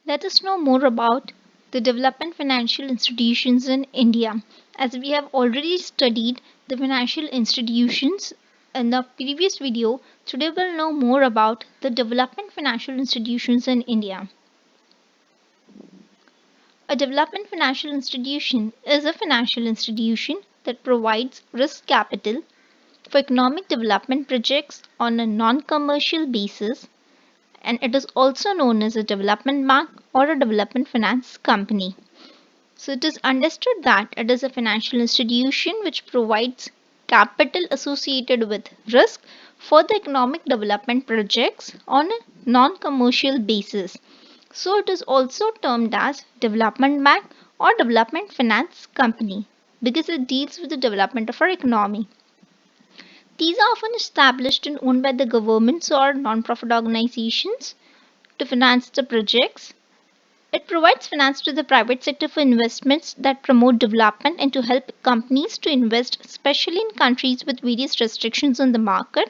Let us know more about the development financial institutions in India. As we have already studied the financial institutions in the previous video, today we'll know more about the development financial institutions in India. A development financial institution is a financial institution that provides risk capital for economic development projects on a non-commercial basis, and it is also known as a development bank or a development finance company. So it is understood that it is a financial institution which provides capital associated with risk for the economic development projects on a non-commercial basis. So it is also termed as development bank or development finance company because it deals with the development of our economy. These are often established and owned by the governments or non-profit organizations to finance the projects. It provides finance to the private sector for investments that promote development and to help companies to invest, especially in countries with various restrictions on the market.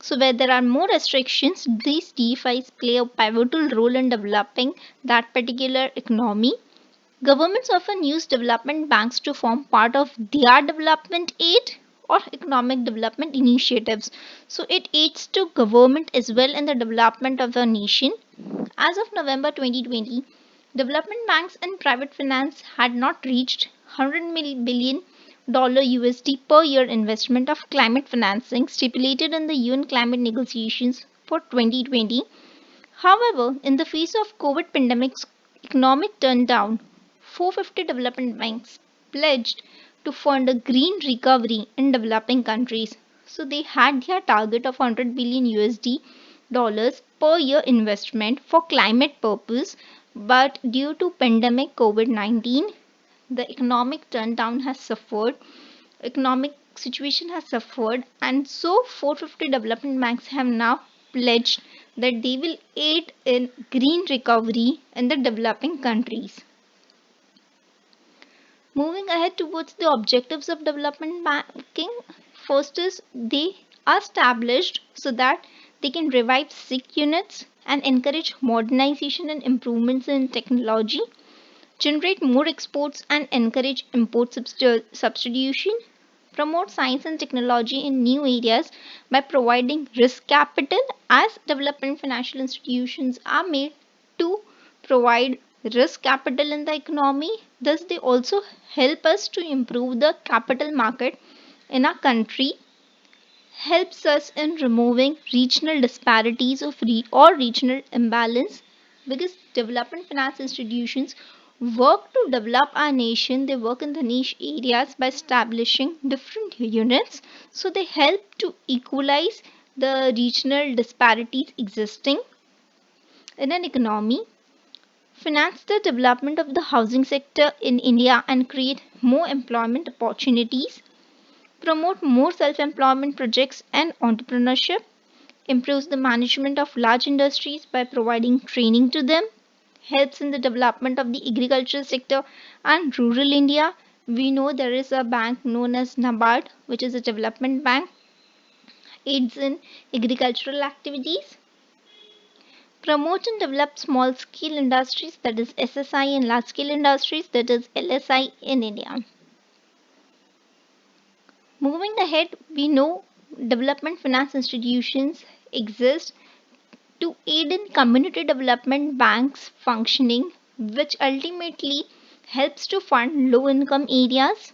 So, where there are more restrictions, these DFIs play a pivotal role in developing that particular economy. Governments often use development banks to form part of their development aid or economic development initiatives. So, it aids to government as well in the development of the nation. As of November 2020, development banks and private finance had not reached $100 billion USD per year investment of climate financing stipulated in the UN climate negotiations for 2020. However, in the face of COVID pandemic's economic turndown, 450 development banks pledged to fund a green recovery in developing countries. So they had their target of 100 billion USD dollars per year investment for climate purpose, but due to pandemic COVID-19, the economic turndown has suffered, economic situation has suffered, and so 450 development banks have now pledged that they will aid in green recovery in the developing countries. Moving ahead towards the objectives of development banking, first is they are established so that they can revive sick units and encourage modernization and improvements in technology, generate more exports and encourage import substitution, promote science and technology in new areas by providing risk capital, as development financial institutions are made to provide risk capital in the economy. Thus, they also help us to improve the capital market in our country, helps us in removing regional disparities or regional imbalance, because development finance institutions work to develop our nation. They work in the niche areas by establishing different units, so they help to equalize the regional disparities existing in an economy, finance the development of the housing sector in India and create more employment opportunities, promote more self-employment projects and entrepreneurship, improves the management of large industries by providing training to them, helps in the development of the agricultural sector and rural India. We know there is a bank known as NABARD, which is a development bank, aids in agricultural activities, promote and develop small scale industries, that is SSI, and large scale industries, that is LSI in India. Moving ahead, we know development finance institutions exist to aid in community development banks functioning, which ultimately helps to fund low income areas.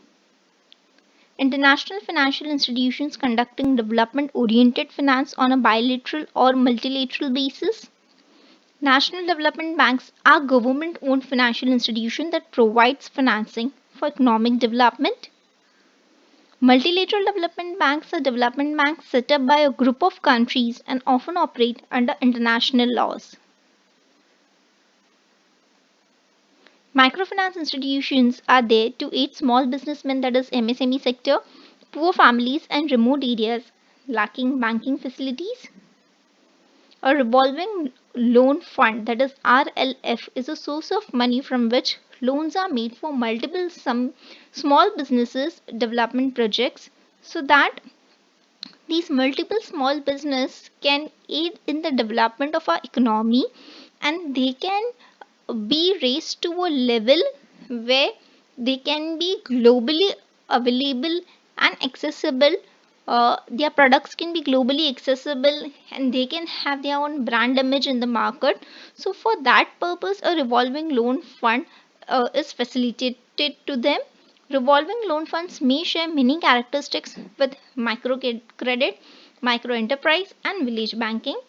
International financial institutions conducting development oriented finance on a bilateral or multilateral basis. National development banks are government owned financial institutions that provides financing for economic development. Multilateral development banks are development banks set up by a group of countries and often operate under international laws. Microfinance institutions are there to aid small businessmen, that is MSME sector, poor families and remote areas lacking banking facilities. A revolving loan fund, that is RLF, is a source of money from which loans are made for multiple small businesses development projects, so that these multiple small business can aid in the development of our economy, and they can be raised to a level where they can be globally available and accessible. Their products can be globally accessible and they can have their own brand image in the market. So, for that purpose, a revolving loan fund is facilitated to them. Revolving loan funds may share many characteristics with microcredit, micro enterprise, and village banking.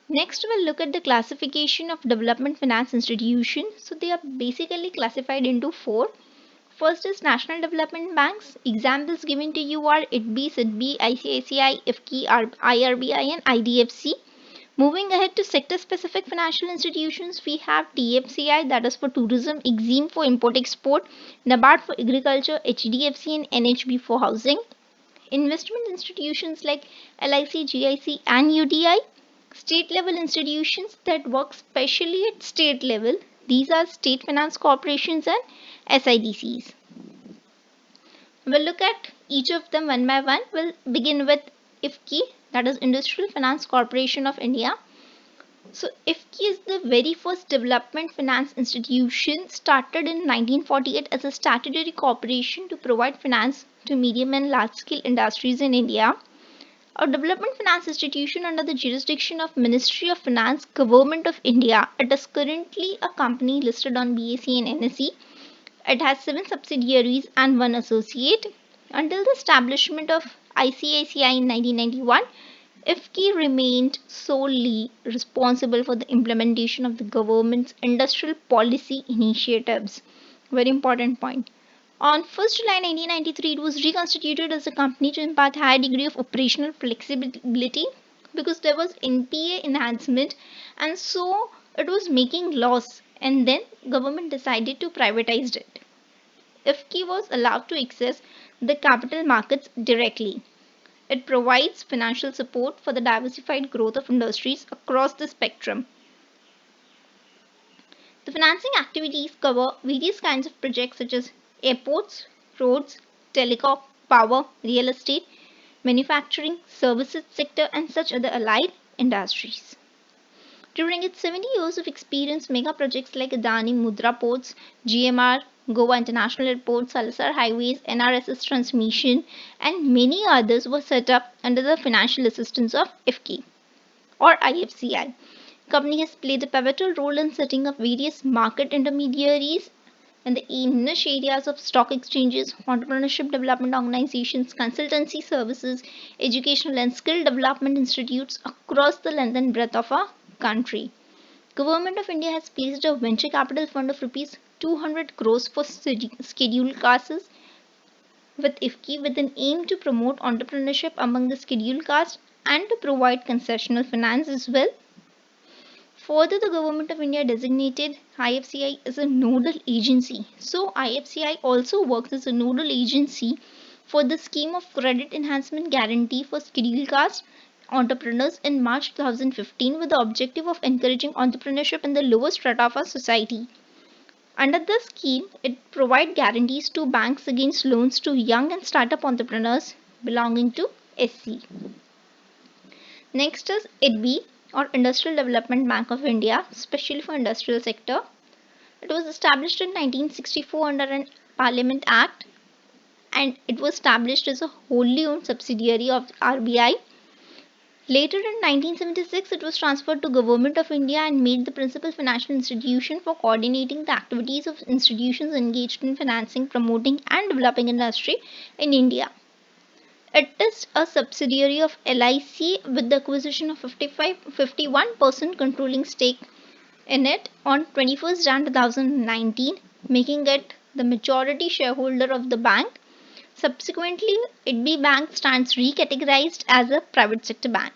Next, we'll look at the classification of development finance institutions. So, they are basically classified into four. First is National Development Banks. Examples given to you are IDB, SIDB, ICICI, IFCI, IRBI, and IDFC. Moving ahead to sector specific financial institutions, we have TFCI, that is for tourism, EXIM for import export, NABARD for agriculture, HDFC, and NHB for housing. Investment institutions like LIC, GIC, and UDI. State level institutions that work specially at state level. These are state finance corporations and SIDCs. We'll look at each of them one by one. We'll begin with IFCI, that is Industrial Finance Corporation of India. So IFCI is the very first development finance institution, started in 1948 as a statutory corporation to provide finance to medium and large scale industries in India. A development finance institution under the jurisdiction of Ministry of Finance, Government of India. It is currently a company listed on BSE and NSE. It has 7 subsidiaries and 1 associate. Until the establishment of ICICI in 1991, IFCI remained solely responsible for the implementation of the government's industrial policy initiatives. Very important point. On 1st July 1993, it was reconstituted as a company to impart higher degree of operational flexibility because there was NPA enhancement and so it was making loss, and then government decided to privatize it. IFCI was allowed to access the capital markets directly. It provides financial support for the diversified growth of industries across the spectrum. The financing activities cover various kinds of projects such as airports, roads, telecom, power, real estate, manufacturing, services sector, and such other allied industries. During its 70 years of experience, mega projects like Adani Mudra Ports, GMR, Goa International Airport, Salasar Highways, NRSS Transmission, and many others were set up under the financial assistance of IFCI or IFCI. Company has played a pivotal role in setting up various market intermediaries in the niche areas of stock exchanges, entrepreneurship development organizations, consultancy services, educational and skill development institutes across the length and breadth of our country. Government of India has placed a venture capital fund of rupees 200 crores for scheduled castes with IFCI with an aim to promote entrepreneurship among the scheduled castes and to provide concessional finance as well. Further, the Government of India designated IFCI as a nodal agency. So, IFCI also works as a nodal agency for the scheme of credit enhancement guarantee for scheduled caste entrepreneurs in March 2015 with the objective of encouraging entrepreneurship in the lower strata of our society. Under the scheme, it provides guarantees to banks against loans to young and startup entrepreneurs belonging to SC. Next is IDB or Industrial Development Bank of India, especially for industrial sector. It was established in 1964 under an Parliament Act and it was established as a wholly owned subsidiary of RBI. Later in 1976, it was transferred to Government of India and made the principal financial institution for coordinating the activities of institutions engaged in financing, promoting and developing industry in India. It is a subsidiary of LIC with the acquisition of 51% controlling stake in it on 21st Jan 2019, making it the majority shareholder of the bank. Subsequently, IDB Bank stands recategorized as a private sector bank.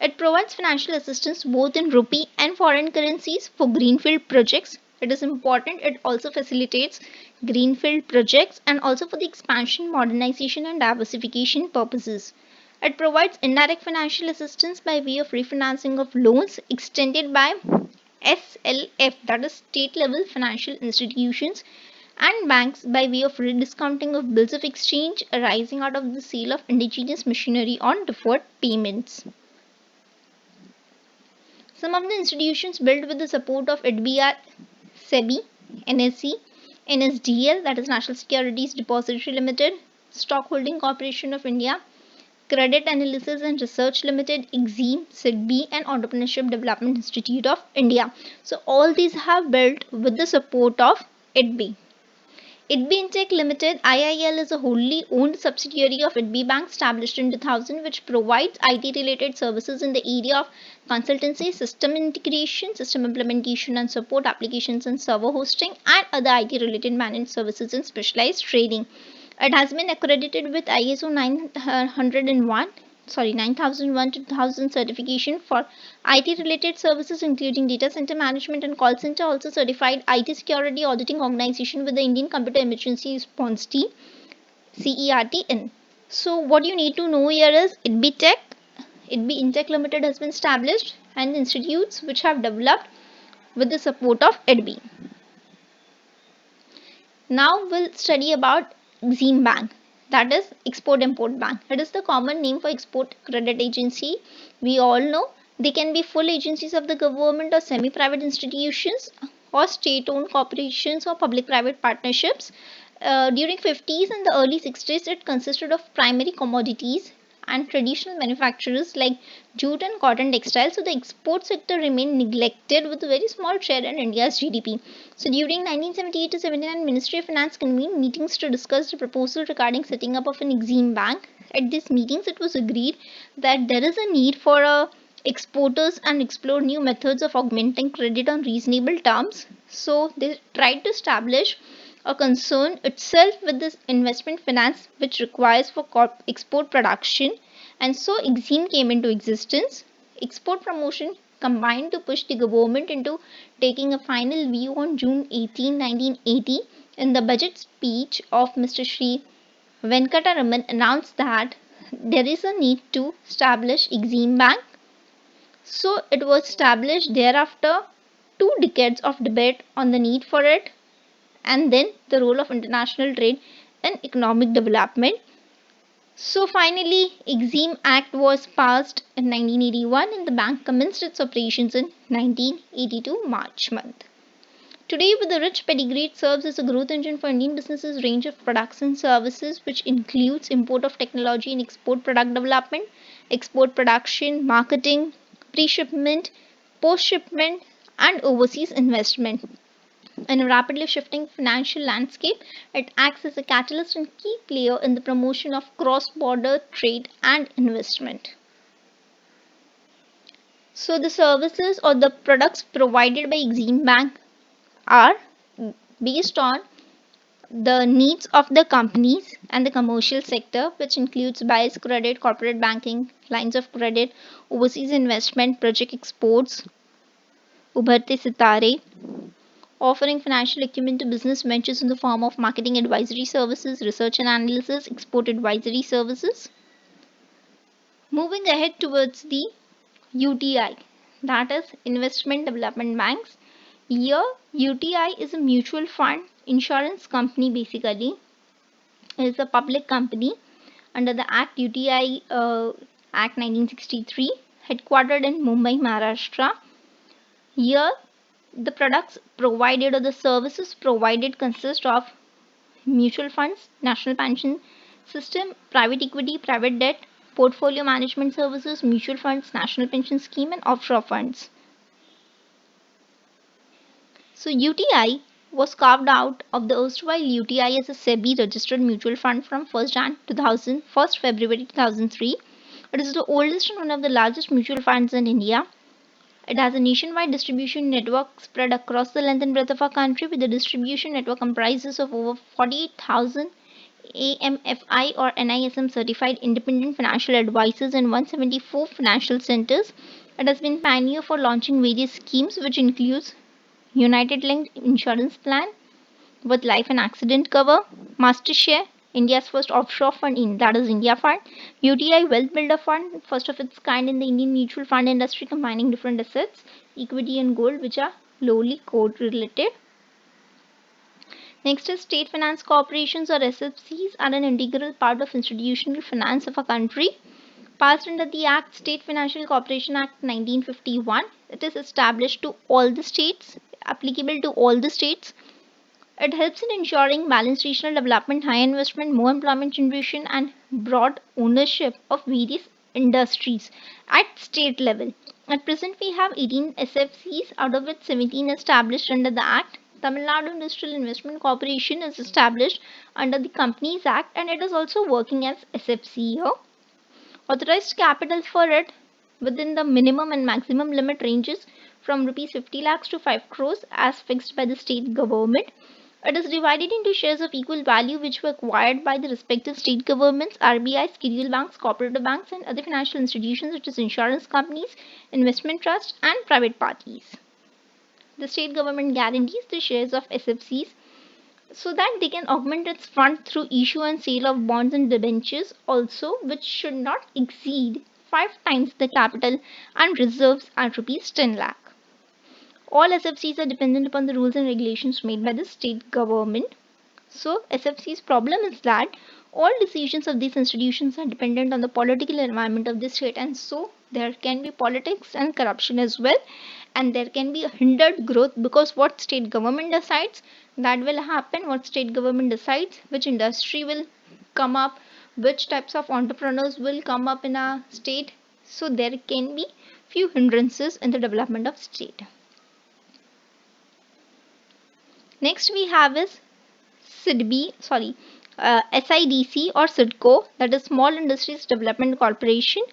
It provides financial assistance both in rupee and foreign currencies for greenfield projects. It is important, it also facilitates greenfield projects and also for the expansion, modernization and diversification purposes. It provides indirect financial assistance by way of refinancing of loans extended by SLF, that is state level financial institutions, and banks by way of rediscounting of bills of exchange arising out of the sale of indigenous machinery on deferred payments. Some of the institutions built with the support of IDB are SEBI, NSE, NSDL, that is National Securities Depository Limited, Stockholding Corporation of India, Credit Analysis and Research Limited, EXIM, SIDBI, and Entrepreneurship Development Institute of India. So all these have built with the support of IDB. IDB Intech Limited IIL is a wholly owned subsidiary of IDB Bank established in 2000, which provides IT related services in the area of consultancy, system integration, system implementation and support, applications and server hosting, and other IT related managed services and specialized trading. It has been accredited with ISO 9001 to 2000 certification for IT related services including data center management and call center, also certified IT security auditing organization with the Indian Computer Emergency Response Team CERT-in. So what you need to know here is IDB Intech Limited has been established and institutes which have developed with the support of IDB. Now we'll study about EXIM Bank, that is Export Import Bank. It is the common name for export credit agency. We all know they can be full agencies of the government or semi-private institutions or state-owned corporations or public-private partnerships. During 50s and the early 60s, it consisted of primary commodities and traditional manufacturers like jute and cotton textiles. So the export sector remained neglected with a very small share in India's GDP. So during 1978 to 79, Ministry of Finance convened meetings to discuss the proposal regarding setting up of an EXIM bank. At these meetings, it was agreed that there is a need for exporters and explore new methods of augmenting credit on reasonable terms. So they tried to establish a concern itself with this investment finance which requires for export production, and so EXIM came into existence. Export promotion combined to push the government into taking a final view on June 18, 1980. In the budget speech of Mr. Sri Venkataraman announced that there is a need to establish EXIM Bank. So it was established thereafter 2 decades of debate on the need for it and then the role of international trade in economic development. So finally, EXIM Act was passed in 1981 and the bank commenced its operations in 1982 March month. Today, with a rich pedigree, it serves as a growth engine for Indian businesses' range of products and services, which includes import of technology and export product development, export production, marketing, pre-shipment, post-shipment, and overseas investment. In a rapidly shifting financial landscape, it acts as a catalyst and key player in the promotion of cross-border trade and investment. So the services or the products provided by EXIM Bank are based on the needs of the companies and the commercial sector, which includes bias credit, corporate banking, lines of credit, overseas investment, project exports, Ubharte Sitare, offering financial acumen to business ventures in the form of marketing advisory services, research and analysis, export advisory services. Moving ahead towards the UTI, that is Investment Development Banks. Here, UTI is a mutual fund insurance company basically. It is a public company under the Act UTI Act 1963, headquartered in Mumbai, Maharashtra. Here, the products provided or the services provided consist of mutual funds, national pension system, private equity, private debt, portfolio management services, mutual funds, national pension scheme, and offshore funds. So UTI was carved out of the erstwhile UTI as a SEBI registered mutual fund from 1st February 2003. It is the oldest and one of the largest mutual funds in India. It has a nationwide distribution network spread across the length and breadth of our country, with the distribution network comprises of over 48,000 AMFI or NISM certified independent financial advisors and 174 financial centers. It has been pioneer for launching various schemes which includes United Linked Insurance Plan with life and accident cover, Master Share, India's first offshore fund in that is India Fund, UTI Wealth Builder Fund, first of its kind in the Indian mutual fund industry, combining different assets, equity and gold, which are lowly correlated. Next is state finance corporations or SFCs are an integral part of institutional finance of a country. Passed under the Act, State Financial Corporation Act 1951. It is established to all the states, applicable to all the states. It helps in ensuring balanced regional development, high investment, more employment generation, and broad ownership of various industries at state level. At present, we have 18 SFCs, out of which 17 established under the Act. Tamil Nadu Industrial Investment Corporation is established under the Companies Act, and it is also working as SFC here. Authorized capital for it within the minimum and maximum limit ranges from rupees 50 lakhs to 5 crores as fixed by the state government. It is divided into shares of equal value which were acquired by the respective state governments, RBI, schedule banks, cooperative banks, and other financial institutions such as insurance companies, investment trusts, and private parties. The state government guarantees the shares of SFCs so that they can augment its fund through issue and sale of bonds and debentures also, which should not exceed 5 times the capital and reserves at rupees 10 lakh. All SFCs are dependent upon the rules and regulations made by the state government. So SFC's problem is that all decisions of these institutions are dependent on the political environment of the state, and so there can be politics and corruption as well, and there can be a hindered growth because what state government decides that will happen. What state government decides which industry will come up, which types of entrepreneurs will come up in a state, so there can be few hindrances in the development of state. Next we have is SIDC or SIDCO, that is Small Industries Development Corporation.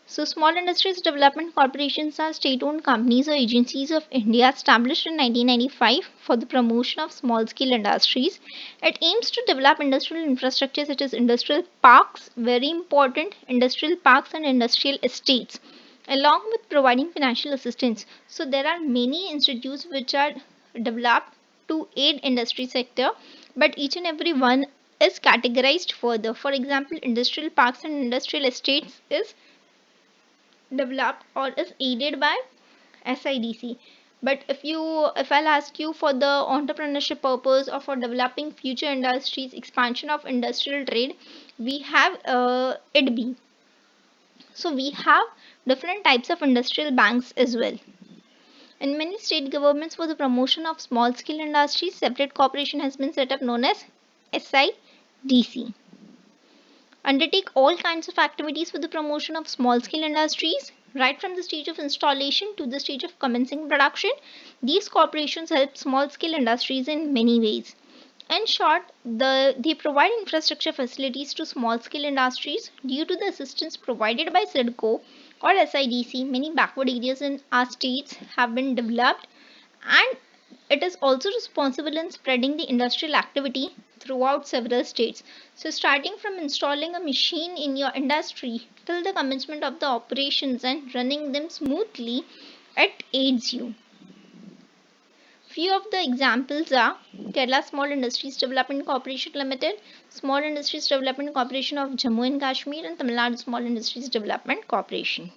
So Small Industries Development Corporations are state-owned companies or agencies of India established in 1995 for the promotion of small-scale industries. It aims to develop industrial infrastructure such as industrial parks, very important, industrial parks and industrial estates, along with providing financial assistance. So there are many institutes which are developed to aid industry sector, but each and every one is categorized further. For example, industrial parks and industrial estates is developed or is aided by SIDC. But if I'll ask you for the entrepreneurship purpose or for developing future industries, expansion of industrial trade, we have IDB. So we have different types of industrial banks as well. In many state governments, for the promotion of small scale industries, separate corporation has been set up known as SIDC. Undertake all kinds of activities for the promotion of small scale industries, right from the stage of installation to the stage of commencing production. These corporations help small scale industries in many ways. In short, they provide infrastructure facilities to small scale industries. Due to the assistance provided by SIDCO or SIDC, many backward areas in our states have been developed, and it is also responsible in spreading the industrial activity throughout several states. So starting from installing a machine in your industry till the commencement of the operations and running them smoothly, it aids you. Few of the examples are Kerala Small Industries Development Corporation Limited, Small Industries Development Corporation of Jammu and Kashmir, and Tamil Nadu Small Industries Development Corporation.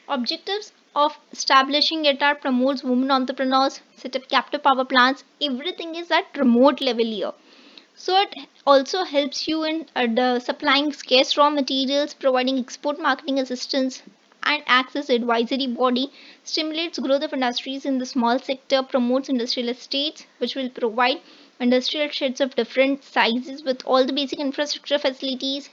Objectives of establishing it are promotes women entrepreneurs, set up captive power plants. Everything is at remote level here. So it also helps you in supplying scarce raw materials, providing export marketing assistance, and acts as advisory body, stimulates growth of industries in the small sector, promotes industrial estates, which will provide industrial sheds of different sizes with all the basic infrastructure facilities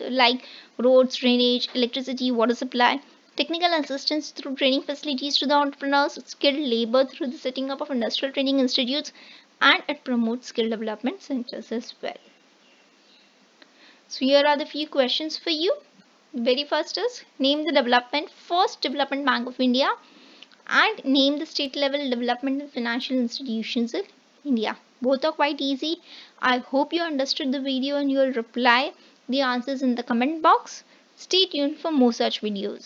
like roads, drainage, electricity, water supply, technical assistance through training facilities to the entrepreneurs, skilled labor through the setting up of industrial training institutes, and it promotes skill development centers as well. So here are the few questions for you. The very first is name the first development bank of India, and name the state level development and financial institutions in India. Both are quite easy. I hope you understood the video and you will reply the answers in the comment box. Stay tuned for more such videos.